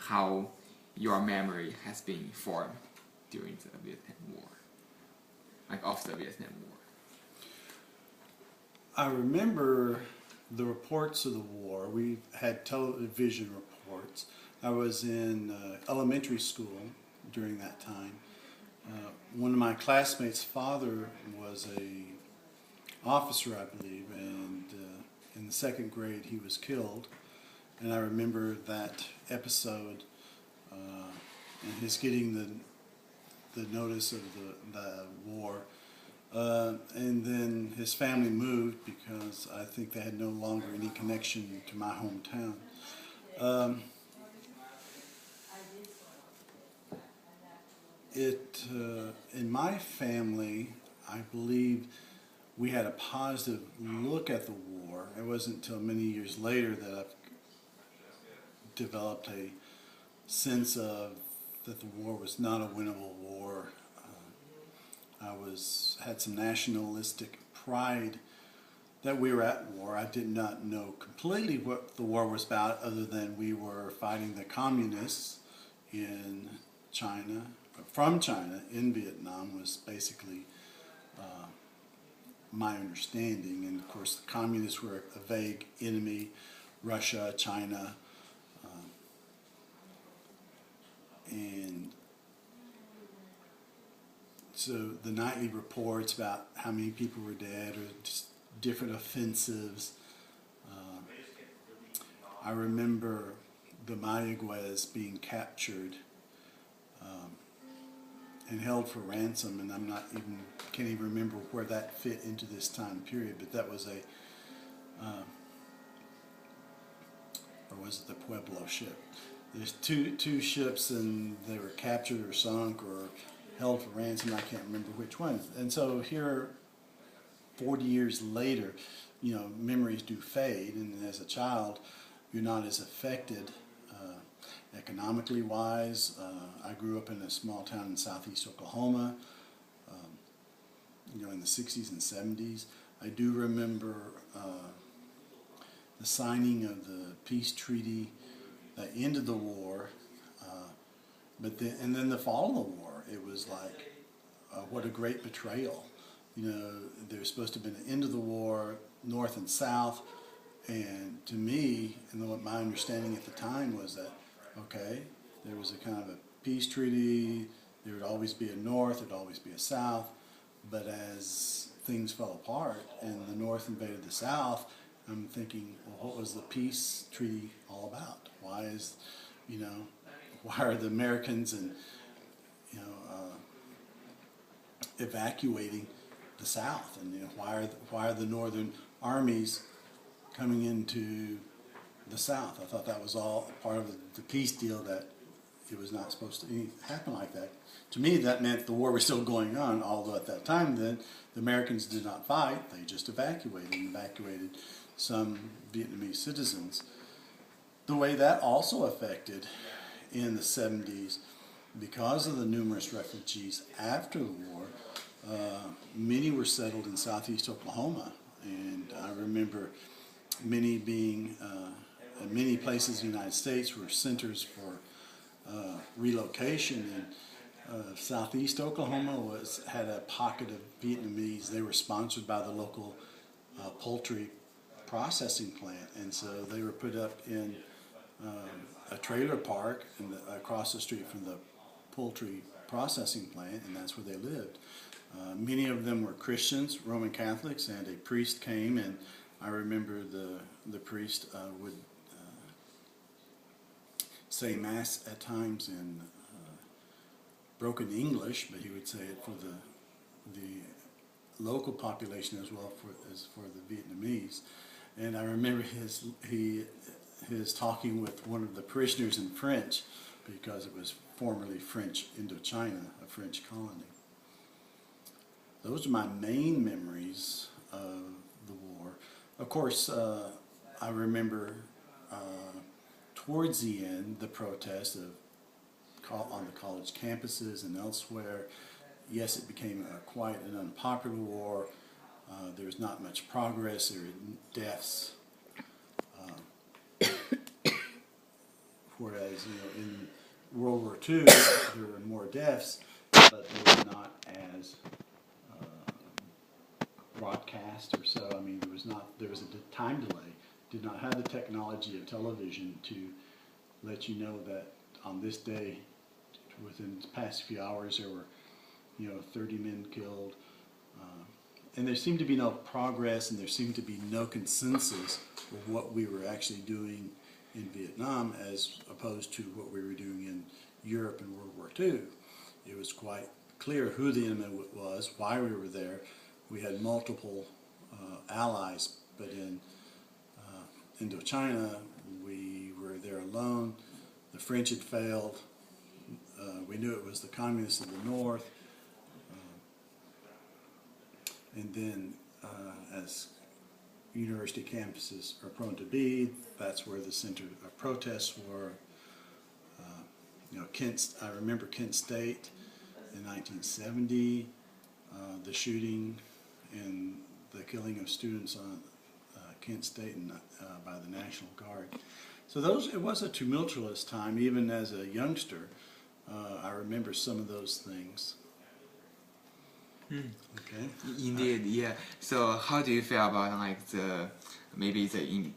how your memory has been formed during the Vietnam War, like of the Vietnam War. I remember the reports of the war. We had television reports. I was in elementary school during that time. One of my classmates' father was a officer, I believe, and in the second grade he was killed. And I remember that episode and his getting the notice of the war. And then his family moved because I think they had no longer any connection to my hometown. In my family, I believe we had a positive look at the war. It wasn't until many years later that I've developed a sense of that the war was not a winnable war. I had some nationalistic pride that we were at war. I did not know completely what the war was about, other than we were fighting the communists in China, from China in Vietnam was basically my understanding. And of course the communists were a vague enemy, Russia, China, and so the nightly reports about how many people were dead or just different offensives. I remember the Mayaguez being captured and held for ransom, and can't even remember where that fit into this time period, but that was or was it the Pueblo ship? There's two ships, and they were captured or sunk or held for ransom. I can't remember which one. And so here, 40 years later, memories do fade, and as a child, you're not as affected economically wise. I grew up in a small town in southeast Oklahoma, in the 60s and 70s. I do remember the signing of the peace treaty that ended the war, and then the fall of the war. It was like, what a great betrayal. There was supposed to have been an end of the war, North and South, and to me, and what my understanding at the time was that, okay, there was a kind of a peace treaty, there would always be a North, there would always be a South, but as things fell apart and the North invaded the South, I'm thinking, well, what was the peace treaty all about? Why are the Americans evacuating the South, and why are the Northern armies coming into the South? I thought that was all part of the peace deal, that it was not supposed to happen like that. To me, that meant the war was still going on, although at that time then the Americans did not fight, they just evacuated some Vietnamese citizens. The way that also affected in the 70s, because of the numerous refugees after the war, many were settled in southeast Oklahoma, and I remember many being, many places in the United States were centers for relocation, and southeast Oklahoma had a pocket of Vietnamese. They were sponsored by the local poultry processing plant, and so they were put up in a trailer park across the street from the poultry processing plant, and that's where they lived. Many of them were Christians, Roman Catholics, and a priest came, and I remember the priest would say Mass at times in broken English, but he would say it for the local population as well as for the Vietnamese. And I remember his talking with one of the parishioners in French, because it was formerly French Indochina, a French colony. Those are my main memories of the war. Of course, I remember towards the end the protest on the college campuses and elsewhere. Yes, it became quite an unpopular war. There was not much progress. There were deaths, whereas in World War II there were more deaths, but they were not as broadcast or so. I mean, there was a time delay. Did not have the technology of television to let you know that on this day, within the past few hours, there were 30 men killed. And there seemed to be no progress, and there seemed to be no consensus of what we were actually doing in Vietnam as opposed to what we were doing in Europe in World War II. It was quite clear who the enemy was, why we were there. We had multiple allies, but in Indochina, we were there alone. The French had failed. We knew it was the communists of the north. And then, as university campuses are prone to be, that's where the center of protests were. I remember Kent State in 1970, the shooting and the killing of students on Kent State and by the National Guard. So it was a tumultuous time, even as a youngster. I remember some of those things. Okay. Indeed, yeah. So how do you feel about maybe the